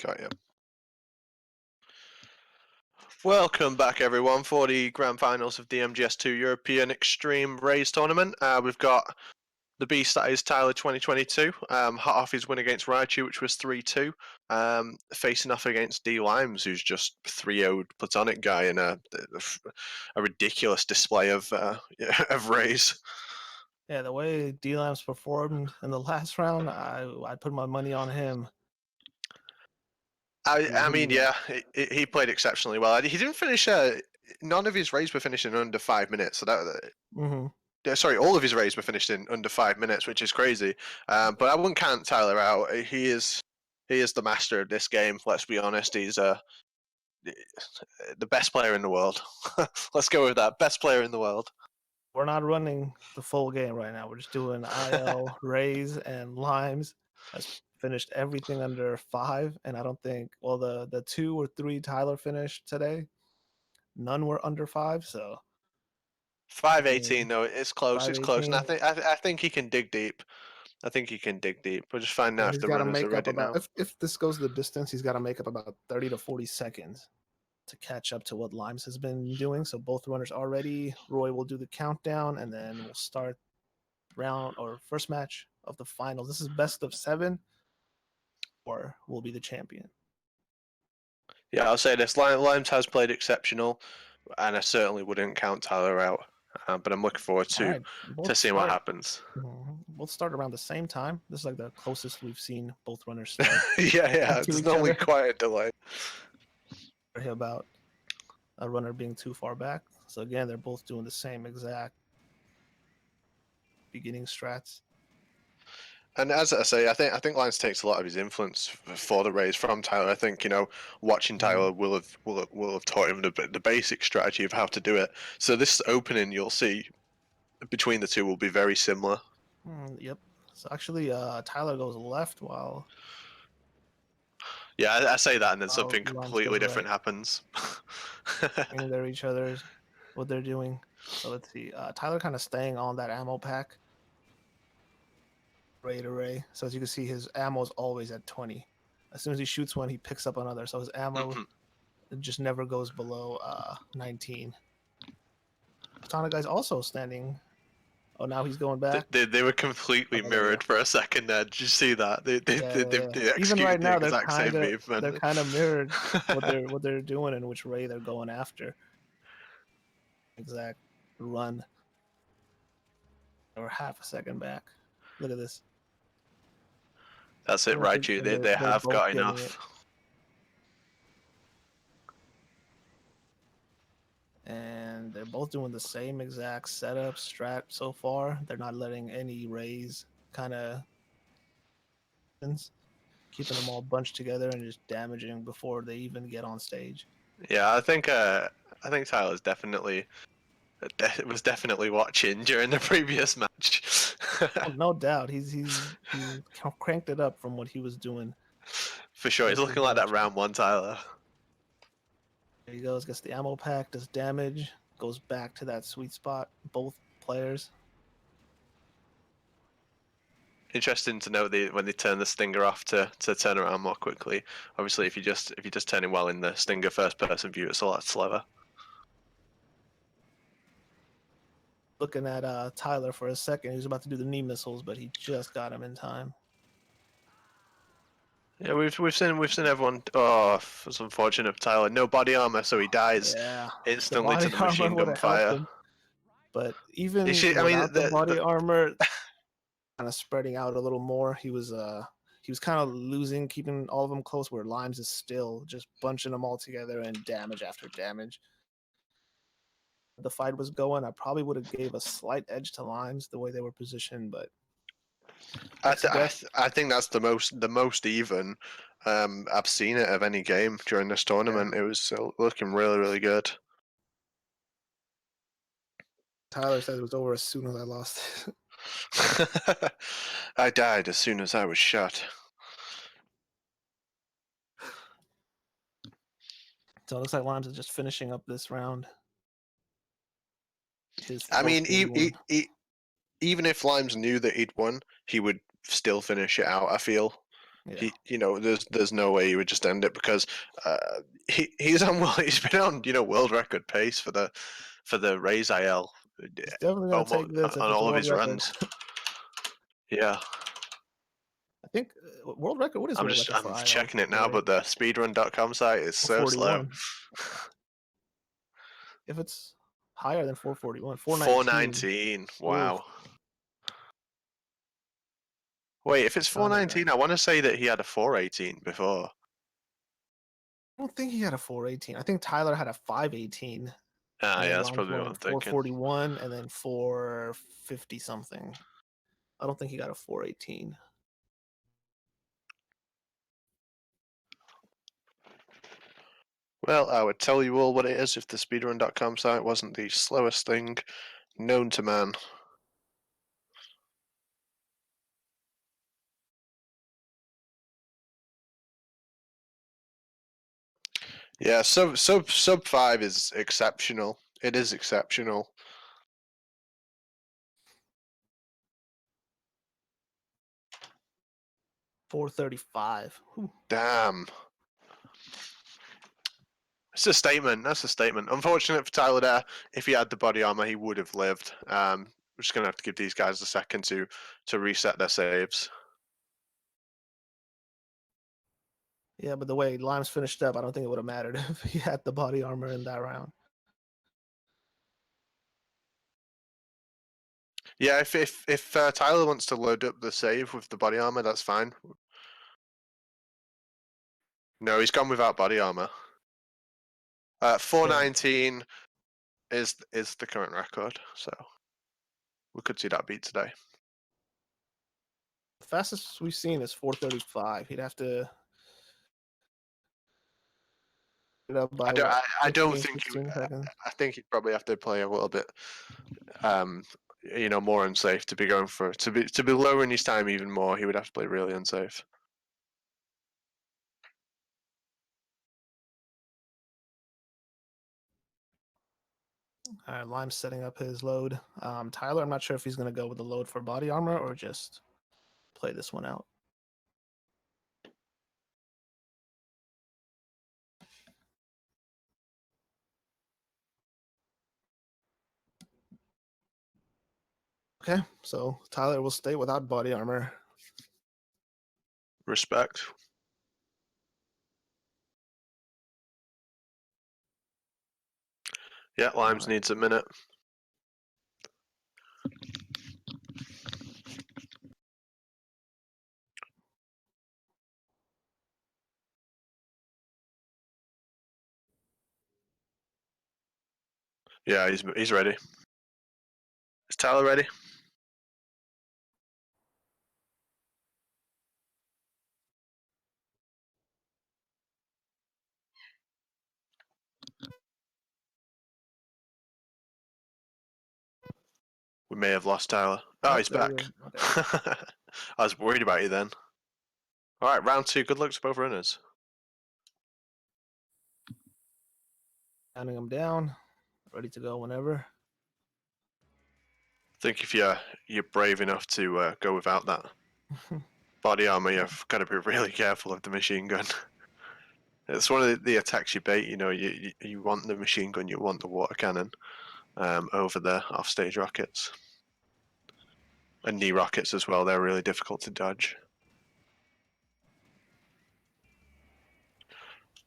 Got you. Welcome back, everyone, for the grand finals of the MGS2 European Extreme Race Tournament. We've got the beast that is Tyler 2022, hot off his win against Raichu, which was 3-2, facing off against D Limes, who's just 3-0'd Platonic guy in a ridiculous display of Rays. Yeah, the way D-Lams performed in the last round, I put my money on him. I mean, yeah, he played exceptionally well. He didn't finish. None of his raids were finished in under 5 minutes. So sorry, all of his raids were finished in under 5 minutes, which is crazy. But I wouldn't count Tyler out. He is the master of this game. Let's be honest. He's the best player in the world. Let's go with that. Best player in the world. We're not running the full game right now. We're just doing IL, Rays, and Limes. Has finished everything under 5, and I don't think the 2 or 3 Tyler finished today, none were under 5. So 518 though, it's close. It's close, and 518. I think he can dig deep. I think he can dig deep. We'll just find out if He's the got to runners are make up ready about now. if this goes the distance, he's got to make up about 30 to 40 seconds to catch up to what Limes has been doing. So both runners are ready. Roy will do the countdown, and then we'll start first match of the finals. This is best of 7, or will be the champion. Yeah, I'll say this: Limes has played exceptional, and I certainly wouldn't count Tyler out. But I'm looking forward to seeing what happens. We'll start around the same time. This is like the closest we've seen both runners start. yeah. It's normally quite a delay. About a runner being too far back. So again, they're both doing the same exact beginning strats. And as I say, I think Lions takes a lot of his influence for the race from Tyler. I think watching Tyler will have taught him the basic strategy of how to do it. So this opening you'll see between the two will be very similar. Yep. So actually, Tyler goes left while. Yeah, I say that, and then something completely different happens. They're each other's what they're doing. So let's see. Tyler kind of staying on that ammo pack. Raid array. So as you can see, his ammo is always at 20. As soon as he shoots one, he picks up another. So his ammo just never goes below 19. Platonic guy's also standing. Oh, now he's going back. They were completely mirrored for a second there. Did you see that? They even right now the exact same movement. They're kind of mirrored what they're doing and which ray they're going after. Exact run. Or half a second back. Look at this. That's it, Raichu. They have got enough. And they're both doing the same exact setup strat so far. They're not letting any rays kind of keeping them all bunched together and just damaging before they even get on stage. Yeah, I think Tyler's was definitely watching during the previous match. Oh, no doubt, he's cranked it up from what he was doing. For sure, he's looking like that round 1 Tyler. There he goes, gets the ammo pack, does damage, goes back to that sweet spot. Both players. Interesting to note when they turn the stinger off to turn around more quickly. Obviously, if you just turn him well in the stinger first person view, it's a lot slower. Looking at Tyler for a second, he was about to do the knee missiles, but he just got him in time. Yeah, we've seen everyone. Oh, it's unfortunate for Tyler. No body armor, so he dies instantly to the machine gun fire. But even without the body armor, kind of spreading out a little more. He was kind of losing, keeping all of them close. Where Limes is still just bunching them all together and damage after damage. The fight was going. I probably would have gave a slight edge to Limes the way they were positioned, but. I think that's the most even I've seen it of any game during this tournament. Yeah. It was looking really, really good. Tyler said it was over as soon as I lost. I died as soon as I was shot. So it looks like Limes is just finishing up this round. I mean, even if Limes knew that he'd won, he would still finish it out, I feel. Yeah. There's no way he would just end it because he's been on world record pace for the Rays IL. He's definitely gonna take Almost this if on it's a all of world his record. runs. Yeah. I think world record. What is world record for IL? Checking it now, but the speedrun.com site is so slow. If it's higher than 441, 419. Wow. Oof. Wait, if it's 419, I want to say that he had a 418 before. I don't think he had a 418. I think Tyler had a 518. Yeah, that's probably what I'm thinking. 441 and then 450 something. I don't think he got a 418. Well, I would tell you all what it is if the speedrun.com site wasn't the slowest thing known to man. Yeah, sub 5 is exceptional. It is exceptional. $435. Damn. It's a statement. That's a statement. Unfortunate for Tyler there. If he had the body armor, he would have lived. We're just gonna have to give these guys a second to reset their saves. Yeah, but the way Limes finished up, I don't think it would have mattered if he had the body armor in that round. Yeah, if Tyler wants to load up the save with the body armor, that's fine. No, he's gone without body armor. 419 is the current record, so we could see that beat today. The fastest we've seen is 435. He'd have to. I don't think I think he'd probably have to play a little bit, more unsafe to be going for to be lowering his time even more. He would have to play really unsafe. All right, Lime's setting up his load. Tyler, I'm not sure if he's going to go with the load for body armor or just play this one out. Okay, so Tyler will stay without body armor. Respect. Yeah, Limes needs a minute. Yeah, he's ready. Is Tyler ready? We may have lost Tyler. Oh, he's back. Okay. I was worried about you then. All right, round 2. Good luck to both runners. Counting them down, ready to go whenever. I think if you're brave enough to go without that body armor, you've got to be really careful of the machine gun. It's one of the attacks you bait. You want the machine gun, you want the water cannon over the offstage rockets. And knee rockets as well, they're really difficult to dodge.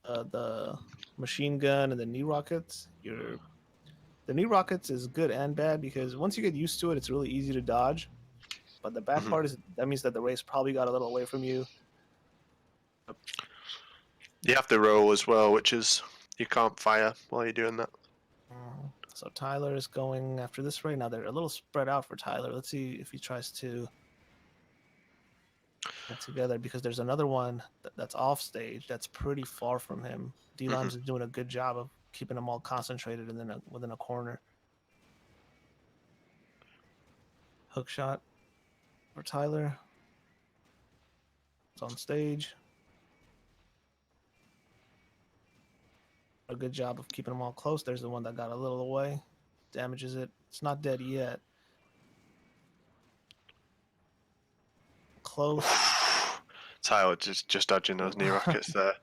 The machine gun and the knee rockets, the knee rockets is good and bad because once you get used to it, it's really easy to dodge. But the bad part is that means that the race probably got a little away from you. You have to roll as well, which is you can't fire while you're doing that. So Tyler is going after this right now. They're a little spread out for Tyler. Let's see if he tries to get together because there's another one that's off stage that's pretty far from him. D-Limes is doing a good job of keeping them all concentrated and within a corner. Hook shot for Tyler. It's on stage. A good job of keeping them all close. There's the one that got a little away. Damages it. It's not dead yet. Close. Tyler just dodging those knee rockets there.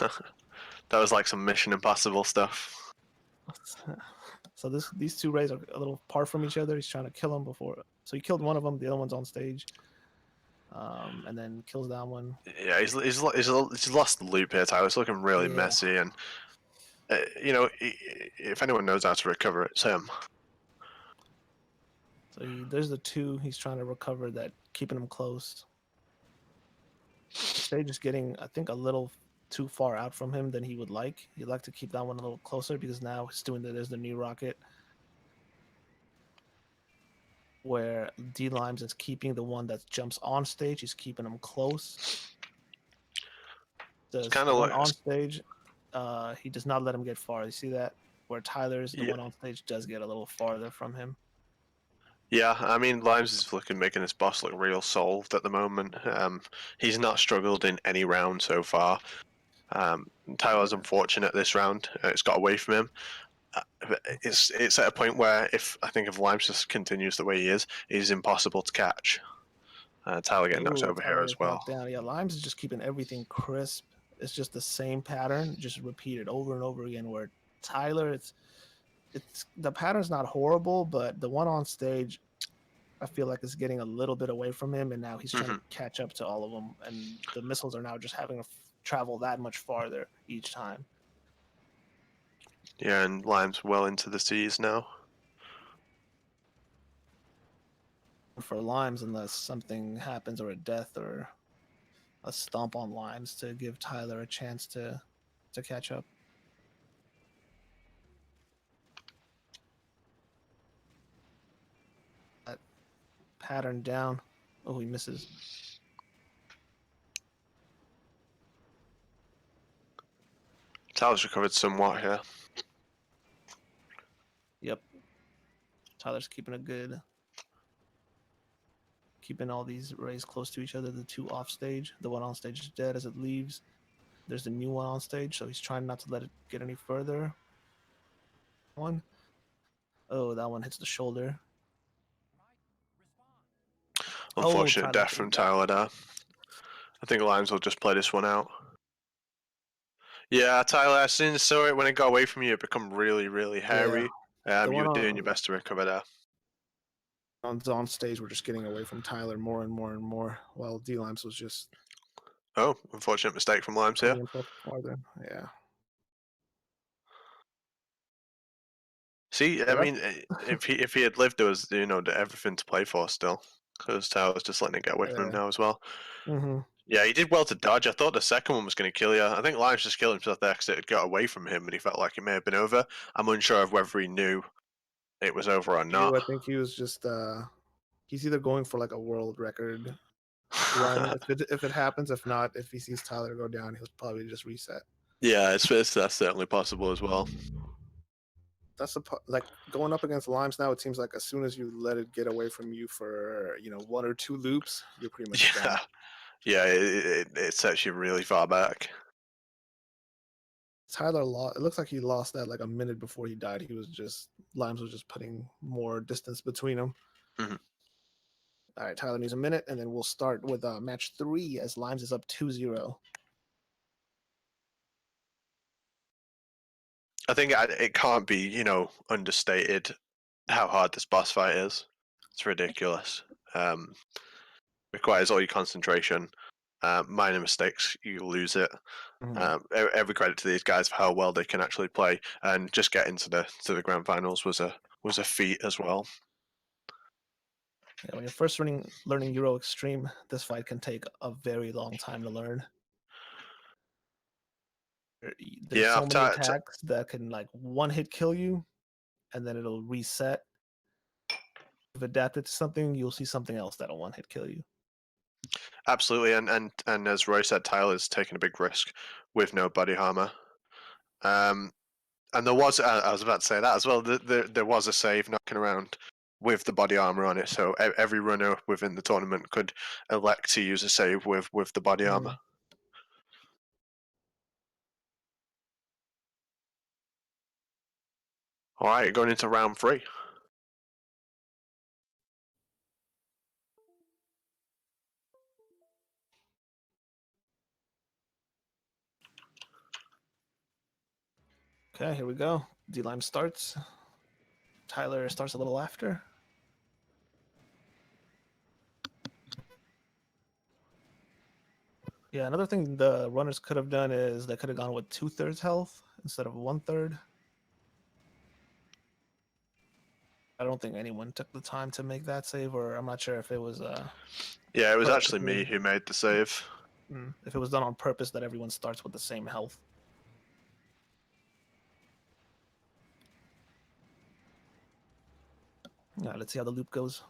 That was like some Mission Impossible stuff. So these two rays are a little apart from each other. He's trying to kill him before. So he killed one of them. The other one's on stage. And then kills that one. Yeah, he's lost the loop here, Tyler. It's looking really messy, and you know, if anyone knows how to recover, it's him. So there's the two he's trying to recover that keeping him close. The stage is getting, I think, a little too far out from him than he would like. He'd like to keep that one a little closer because now he's doing there's the new rocket where D Limes is keeping the one that jumps on stage. He's keeping him close. The one on stage, he does not let him get far. You see that? Where Tyler's, the one on stage, does get a little farther from him. Yeah, I mean, Limes is making his boss look real solved at the moment. He's not struggled in any round so far. Tyler's unfortunate this round. It's got away from him. It's at a point where if Limes just continues the way he is, he's impossible to catch. Tyler getting knocked over here as well. Down. Yeah, Limes is just keeping everything crisp. It's just the same pattern, just repeated over and over again. Where Tyler, it's the pattern's not horrible, but the one on stage, I feel like is getting a little bit away from him, and now he's trying to catch up to all of them, and the missiles are now just having to travel that much farther each time. Yeah, and Lime's well into the seas now. For Limes, unless something happens or a death or a stomp on Limes to give Tyler a chance to catch up. That pattern down. Oh, he misses. Tyler's recovered somewhat here. Yep. Tyler's keeping all these rays close to each other. The two off stage. The one on stage is dead as it leaves. There's the new one on stage, so he's trying not to let it get any further. One. Oh, that one hits the shoulder. Unfortunate death from Tyler there. I think Limes will just play this one out. Yeah, Tyler, as soon as saw it when it got away from you, it become really, really hairy. You were doing your best to recover there. On stage, we're just getting away from Tyler more and more and more, while D Limes was just. Oh, unfortunate mistake from Limes here. Farther. Yeah. See, I mean, if he had lived, there was everything to play for still, because Tyler's just letting it get away from him now as well. Yeah, he did well to dodge. I thought the second one was going to kill you. I think Limes just killed himself there because it had got away from him, and he felt like it may have been over. I'm unsure of whether he knew it was over or not. I think he was just he's either going for like a world record run if it happens. If not, if he sees Tyler go down, he'll probably just reset. Yeah, that's certainly possible as well. That's like going up against Limes now. It seems like as soon as you let it get away from you for one or two loops, you're pretty much done. Yeah, it sets you really far back. Tyler lost. It looks like he lost that like a minute before he died. Limes was just putting more distance between them. All right, Tyler needs a minute, and then we'll start with match 3 as Limes is up 2-0. I think it can't be, understated how hard this boss fight is. It's ridiculous. Requires all your concentration. Minor mistakes, you lose it. Every credit to these guys for how well they can actually play, and just getting to the grand finals was a feat as well. Yeah, when you're first learning Euro Extreme, this fight can take a very long time to learn. There's so many attacks that can like one hit kill you, and then it'll reset. If adapted to something, you'll see something else that'll one hit kill you. Absolutely, and as Roy said, Tyler's taking a big risk with no body armor. And there was, I was about to say that as well, there was a save knocking around with the body armor on it, so every runner within the tournament could elect to use a save with the body armor. All right, going into round 3. Okay, here we go. D-Lime starts. Tyler starts a little after. Yeah, another thing the runners could have done is they could have gone with 2/3 health instead of 1/3. I don't think anyone took the time to make that save, or I'm not sure if it was. Yeah, it was actually me who made the save. If it was done on purpose that everyone starts with the same health. Yeah, let's see how the loop goes.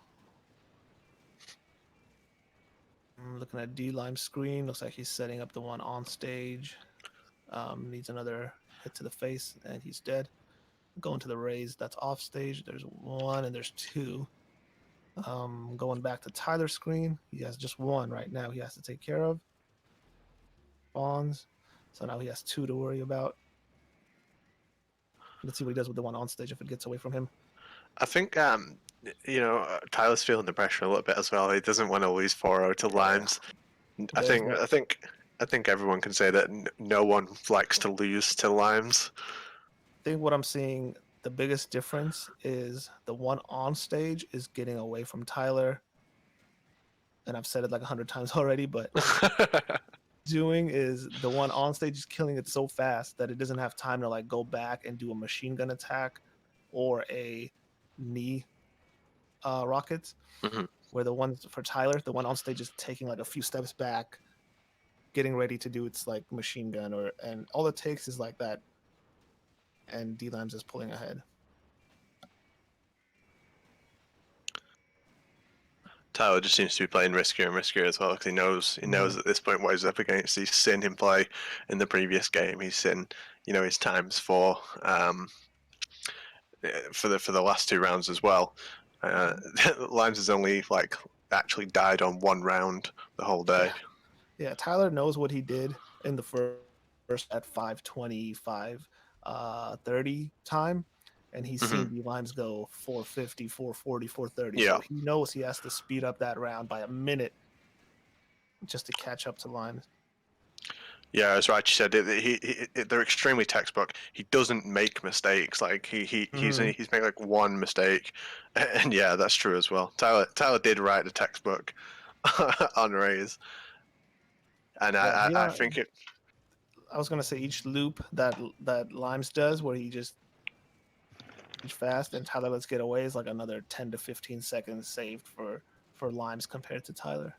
Looking at D-Lime's screen, looks like he's setting up the one on stage. Needs another hit to the face, and he's dead. Going to the raise, that's off stage. There's one, and there's two. Going back to Tyler's screen, he has just one right now he has to take care of. Spawns. So now he has two to worry about. Let's see what he does with the one on stage if it gets away from him. I think Tyler's feeling the pressure a little bit as well. He doesn't want to lose 4-0 to Limes. I think everyone can say that no one likes to lose to Limes. I think what I'm seeing, the biggest difference is the one on stage is getting away from Tyler. And I've said it like 100 times already, but doing is the one on stage is killing it so fast that it doesn't have time to like go back and do a machine gun attack or a knee rockets. Mm-hmm. Where the one for Tyler, the one on stage is taking like a few steps back, getting ready to do its like machine gun, and all it takes is like that, and D-Limes is pulling ahead. Tyler just seems to be playing riskier and riskier as well, because he knows at this point what he's up against. He's seen him play in the previous game. He's seen his times for the last two rounds as well. Limes has only actually died on one round the whole day. Yeah, Tyler knows what he did in the first at 5:25, 30 time, and he's seen D-Limes go 4:50, 4:40, 4:30. Yeah. So he knows he has to speed up that round by a minute just to catch up to Limes. Yeah, as Rachi said, they're extremely textbook. He doesn't make mistakes. Like he's made like one mistake, and yeah, that's true as well. Tyler did write the textbook on Rays, and I think it. I was gonna say each loop that Limes does, where he just fast and Tyler lets get away, is like another 10 to 15 seconds saved for Limes compared to Tyler.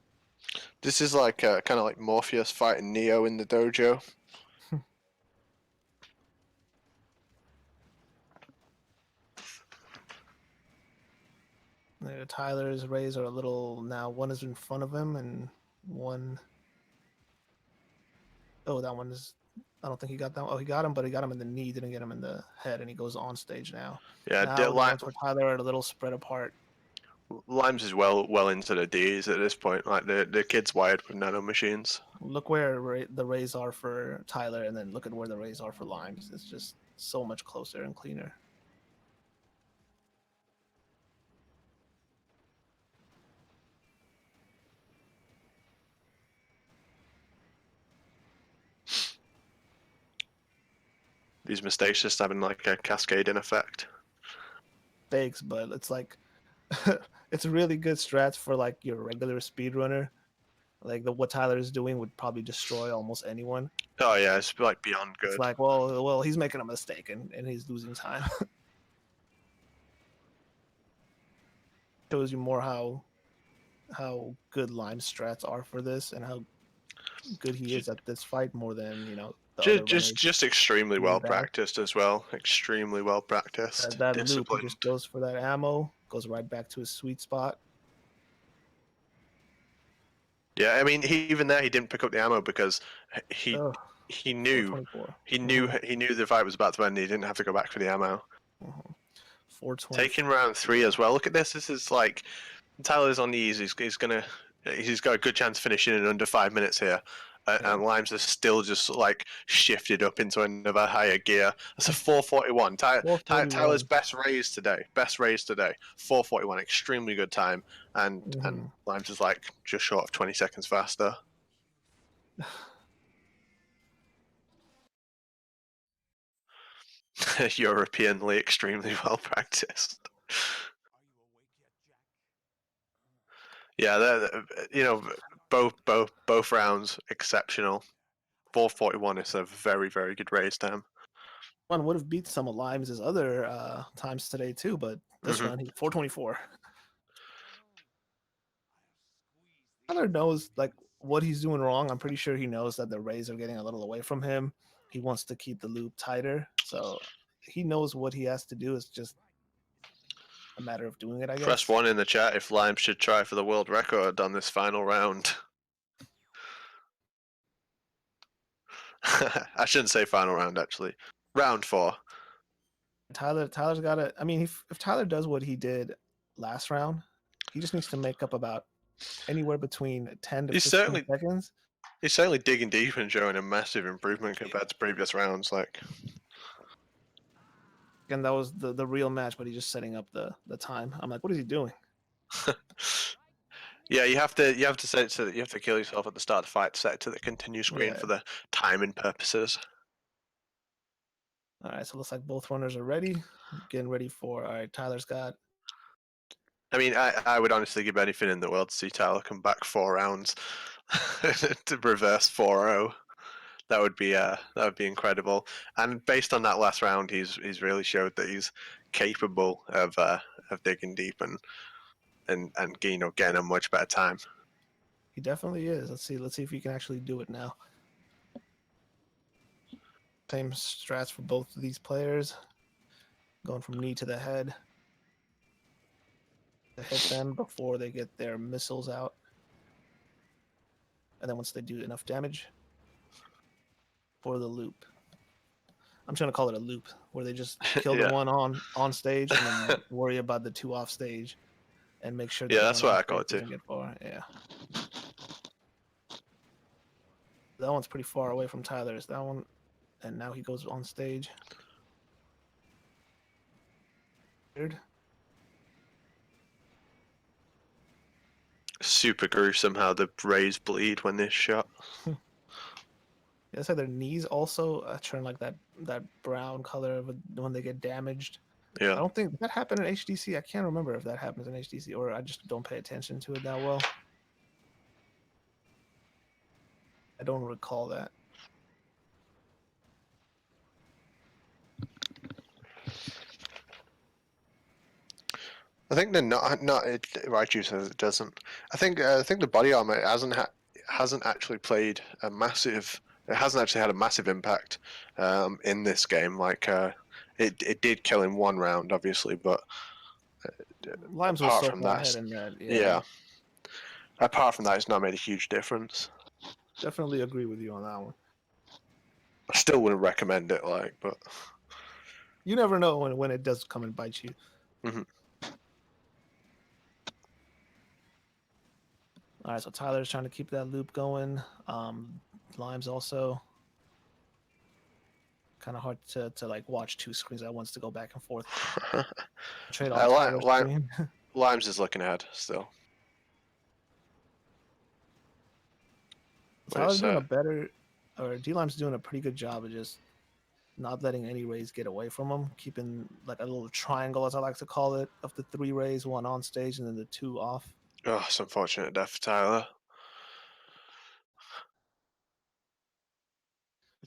This is like kind of like Morpheus fighting Neo in the dojo. Tyler's rays are a little now. One is in front of him, and one. Oh, that one is. I don't think he got that one. Oh, he got him, but he got him in the knee. Didn't get him in the head, and he goes on stage now. Yeah, now Limes for Tyler are a little spread apart. Limes is well into the D's at this point. Like the kid's wired with nano machines. Look where the rays are for Tyler, and then look at where the rays are for Limes. It's just so much closer and cleaner. These mistakes just having like a cascading effect. Mistakes, but it's like it's really good strats for like your regular speedrunner. Like what Tyler is doing would probably destroy almost anyone. Oh yeah, it's like beyond good. It's like, well, he's making a mistake and he's losing time. Shows you more how good Lime strats are for this and how good he is at this fight more than just extremely well practiced as well. Extremely well practiced. That loop, he just goes for that ammo, goes right back to his sweet spot. Yeah, I mean, he didn't pick up the ammo because he knew the fight was about to end. He didn't have to go back for the ammo. 420. Taking round 3 as well. Look at this. This is like Tyler's on the ease. He's got a good chance of finishing in under 5 minutes here. And Limes has still just like shifted up into another higher gear. That's a 441. Tyler's best raise today. 441. Extremely good time. And Limes is like just short of 20 seconds faster. Europeanly extremely well practiced. Yeah, both rounds exceptional. 441 is a very, very good race time. One would have beat some of Limes' other times today too, but this run, 424. Tyler knows like what he's doing wrong. I'm pretty sure he knows that the rays are getting a little away from him. He wants to keep the loop tighter, so he knows what he has to do. It's just a matter of doing it, I Press guess. 1 in the chat if Lime should try for the world record on this final round. I shouldn't say final round, actually. Round 4. Tyler's got to. I mean, if Tyler does what he did last round, he just needs to make up about anywhere between 10 to 15 seconds. He's certainly digging deep and showing a massive improvement compared to previous rounds. Like, and that was the real match, but he's just setting up the time. I'm like, what is he doing? Yeah, you have to set it so that you have to kill yourself at the start of the fight to set it to the continue screen for the timing purposes. All right, so it looks like both runners are ready. Getting ready for. All right, Tyler's got. I mean, I would honestly give anything in the world to see Tyler come back 4 rounds to reverse 4-0. That would be incredible. And based on that last round, he's really showed that he's capable of digging deep and getting a much better time. He definitely is. Let's see if he can actually do it now. Same strats for both of these players. Going from knee to the head. To hit them before they get their missiles out. And then once they do enough damage, for the loop. I'm trying to call it a loop, where they just kill the one on stage and then worry about the 2 off stage and make sure that that's what I call it too. Get far. Yeah. That one's pretty far away from Tyler's. That one, and now he goes on stage. Weird. Super gruesome how the rays bleed when they're shot. It's like their knees also turn like that brown color when they get damaged. Yeah. I don't think that happened in HDC. I can't remember if that happens in HDC or I just don't pay attention to it that well. I don't recall that. I think they're not Raichu says it doesn't. I think the body armor hasn't actually played a massive. It hasn't actually had a massive impact in this game. Like it did kill in 1 round, obviously, but Limes was so far ahead in that. Yeah. Apart from that, it's not made a huge difference. Definitely agree with you on that one. I still wouldn't recommend it, but you never know when it does come and bite you. All right, so Tyler's trying to keep that loop going. Limes also kind of hard to like watch 2 screens at once to go back and forth. Trade off Tyler's screen. Limes is looking ahead still. Tyler's doing a better, or D-Lime's doing a pretty good job of just not letting any rays get away from him, keeping like a little triangle, as I like to call it, of the 3 rays, 1 on stage and then the 2 off. Oh, it's unfortunate death for Tyler.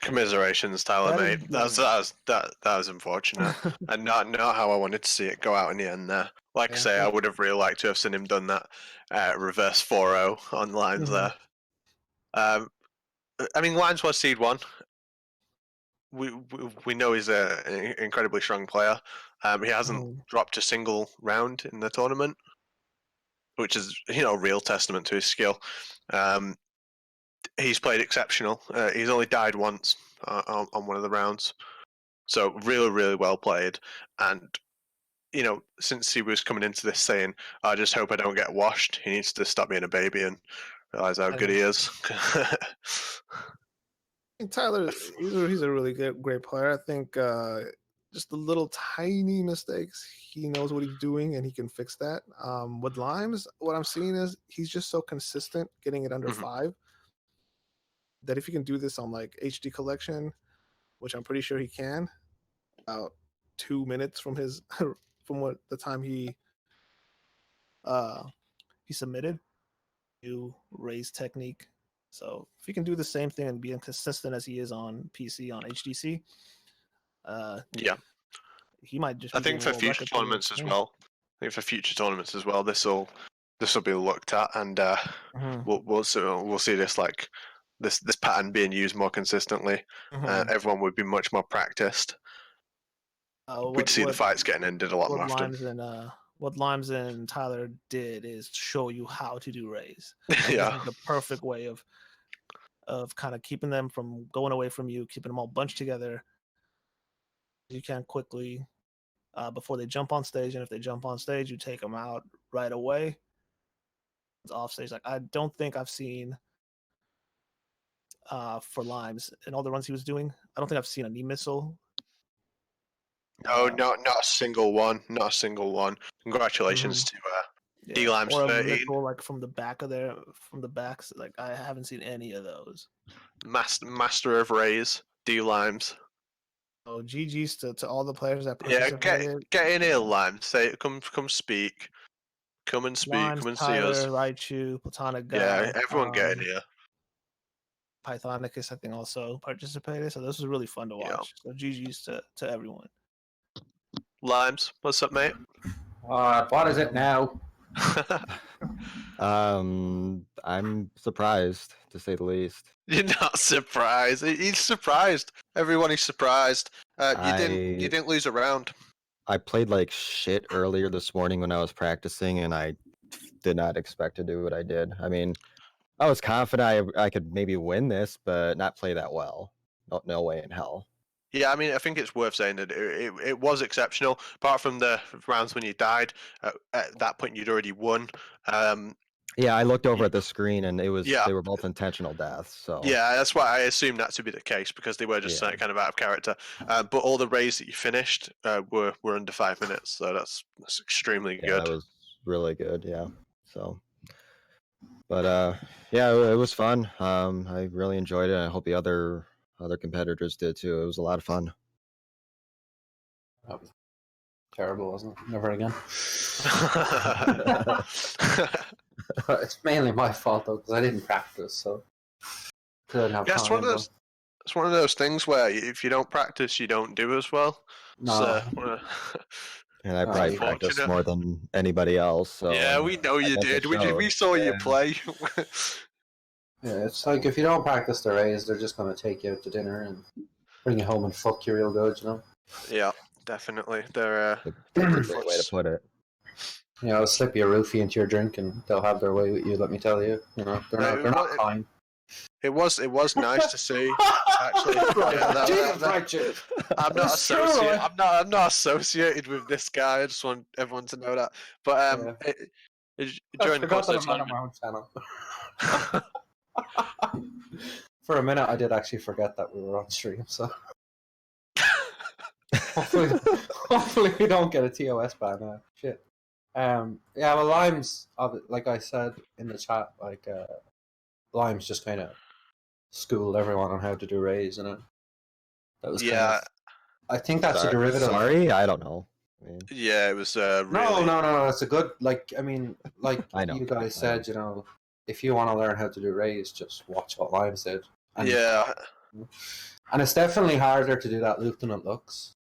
Commiserations, Tyler, mate. That was unfortunate, and not how I wanted to see it go out in the end. There, like I say, I would have really liked to have seen him done that reverse 4-0 on Limes there. I mean, Limes was seed 1. We know he's an incredibly strong player. He hasn't dropped a single round in the tournament, which is a real testament to his skill. He's played exceptional. He's only died once on one of the rounds, so really, really well played. And since he was coming into this saying, "I just hope I don't get washed," he needs to stop being a baby and realize how good he is. Tyler, he's a really great player. I think just the little tiny mistakes, he knows what he's doing and he can fix that. With Limes, what I'm seeing is he's just so consistent getting it under 5 that if he can do this on like HD collection, which I'm pretty sure he can, about 2 minutes from his from what the time he submitted new raise technique. So if he can do the same thing and be consistent as he is on PC on HDC, yeah, he might just. I think for future tournaments as well. This will be looked at, and we'll see this like this pattern being used more consistently. Everyone would be much more practiced. We'd see the fights getting ended a lot more often. What Limes and Tyler did is show you how to do raise. Yeah, this is the perfect way of kind of keeping them from going away from you, keeping them all bunched together. You can quickly before they jump on stage, and if they jump on stage, you take them out right away. It's off stage. Like I don't think I've seen for Limes and all the runs he was doing. I don't think I've seen a knee missile. No, not a single one. Not a single one. Congratulations to D Limes or 13. a missile like from the backs. Like I haven't seen any of those. Master of Rays, D Limes. Oh, GG's to all the players that participated. Get in here, Limes. Say, come speak. Come and speak. Limes, come and Tyler, see us. Raichu, Platonic Guy. Yeah, everyone get in here. Pythonicus, I think, also participated. So this was really fun to watch. So GG's to everyone. Limes, what's up, mate? What is it now? I'm surprised, to say the least. You're not surprised. He's surprised. Everyone is surprised. You didn't lose a round. I played like shit earlier this morning when I was practicing, and I did not expect to do what I did. I mean, I was confident I could maybe win this, but not play that well. No way in hell. Yeah, I mean, I think it's worth saying that it was exceptional. Apart from the rounds when you died, at that point you'd already won. Yeah, I looked over at the screen, and they were both intentional deaths. So yeah, that's why I assumed that to be the case, because they were just kind of out of character. But all the raids that you finished were under 5 minutes, so that's extremely good. That was really good. Yeah. So, but yeah, it was fun. I really enjoyed it. I hope the other competitors did too. It was a lot of fun. That was terrible, wasn't it? Never again. It's mainly my fault though, because I didn't practice, so couldn't have time. It's one of those things where if you don't practice, you don't do as well. No. And I probably practiced more than anybody else. So yeah, we know you did. We saw you play. Yeah, it's like if you don't practice the raise, they're just going to take you out to dinner and bring you home and fuck you real good, you know? Yeah, definitely. They're a great way to put it. You know, slip you a roofie into your drink and they'll have their way with you, let me tell you. You know, they're not kind. It was nice to see, actually. I'm not associated with this guy. I just want everyone to know that. But during the course of the tournament, for a minute, I did actually forget that we were on stream. So hopefully we don't get a TOS ban now. Shit. Yeah, well, Limes, like I said in the chat, like Limes just kind of schooled everyone on how to do raise, and that was I think that's a derivative. Sorry, I don't know. Yeah, it was really... No. It's a good, like, I mean, like I know. You guys said, you know, if you want to learn how to do raise, just watch what Limes did. And, and it's definitely harder to do that loop than it looks.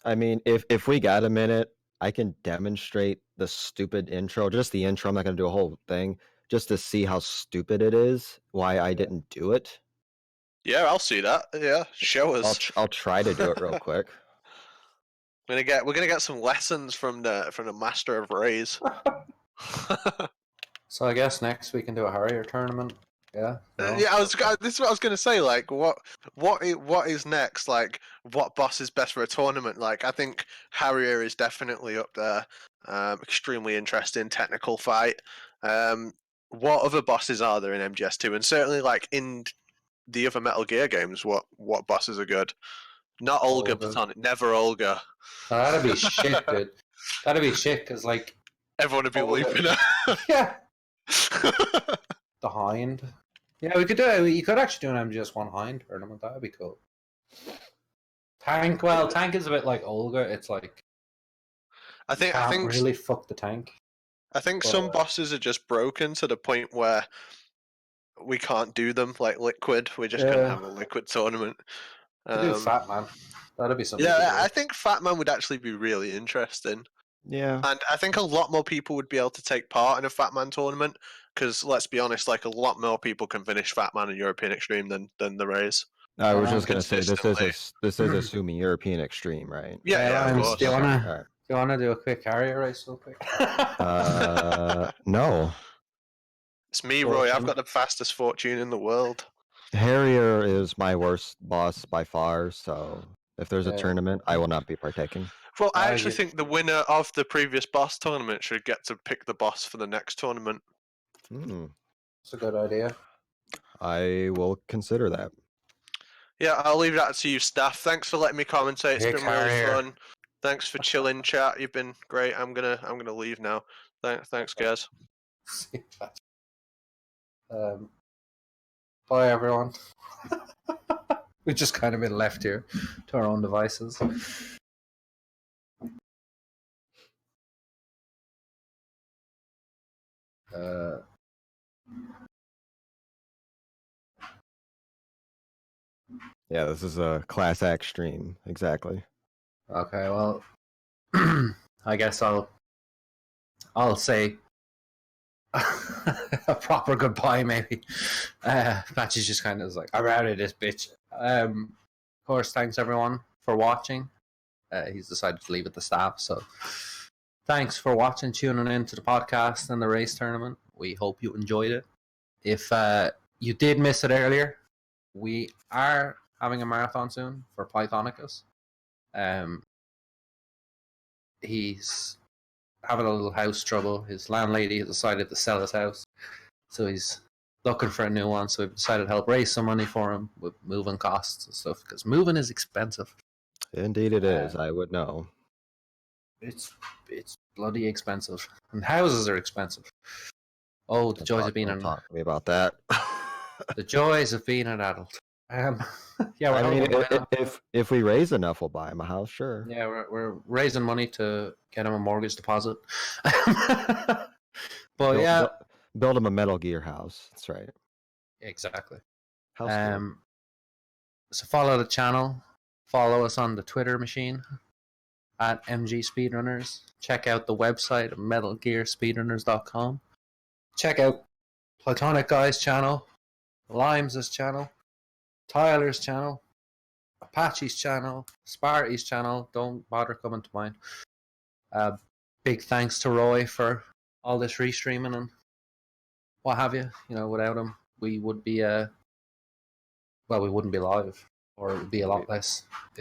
I mean, if we got a minute, I can demonstrate the stupid intro, just the intro. I'm not going to do a whole thing, just to see how stupid it is, why I didn't do it. Yeah, I'll see that. Yeah, show us. I'll try to do it real quick. We're gonna get some lessons from the master of raise. So I guess next we can do a Harrier tournament. Yeah. No? This is what I was gonna say. Like, what is next? Like, what boss is best for a tournament? Like, I think Harrier is definitely up there. Extremely interesting technical fight. What other bosses are there in MGS2? And certainly, like in the other Metal Gear games, what bosses are good? Not Olga Platonic, never Olga. That'd be shit, dude. That'd be shit because like everyone would be leaping her. Yeah. The Hind. Yeah, we could do it. You could actually do an MGS1 Hind tournament. That would be cool. Tank. Well, tank is a bit like Olga. It's like I think really fuck the tank. I think some bosses are just broken to the point where we can't do them like liquid. We're just gonna have a liquid tournament. To do Fat Man. That'd be something. Yeah, I think Fat Man would actually be really interesting. Yeah. And I think a lot more people would be able to take part in a Fat Man tournament because let's be honest, like a lot more people can finish Fat Man in European Extreme than the Rays. I was just gonna say this is assuming European Extreme, right? Yeah, of course. Do you wanna do a quick carrier race real quick? No. It's me, Roy. I've got the fastest fortune in the world. Harrier is my worst boss by far, so if there's a tournament, I will not be partaking. Well, I actually think the winner of the previous boss tournament should get to pick the boss for the next tournament. That's a good idea. I will consider that. Yeah, I'll leave that to you, staff. Thanks for letting me commentate. It's been really fun. Thanks for chilling, chat. You've been great. I'm gonna leave now. Thanks, guys. Bye, everyone. We've just kind of been left here to our own devices. Yeah, this is a class act stream. Exactly. Okay, well, I guess I'll say a proper goodbye, maybe. Patchy's just kind of like, I'm out of this bitch. Of course, thanks everyone for watching. He's decided to leave at the staff, so thanks for watching, tuning in to the podcast and the race tournament. We hope you enjoyed it. If you did miss it earlier, we are having a marathon soon for Pythonicus. He's having a little house trouble. His landlady has decided to sell his house, so he's looking for a new one. So we've decided to help raise some money for him with moving costs and stuff, because moving is expensive. Indeed it is. I would know. It's bloody expensive, and houses are expensive. Oh, the joys of being an talk to me about that. the joys of being an adult. Yeah, I mean, if we raise enough, we'll buy him a house. Sure. Yeah, we're raising money to get him a mortgage deposit. But build him a Metal Gear house. That's right. Exactly. House so follow the channel. Follow us on the Twitter machine at MG Speedrunners. Check out the website metalgearspeedrunners.com. Check out Platonic Guy's channel, Limes' channel, Tyler's channel, Apache's channel, Sparty's channel. Don't bother coming to mine. Big thanks to Roy for all this restreaming and what have you. You know, without him, we would be we wouldn't be live, or it would be a lot less.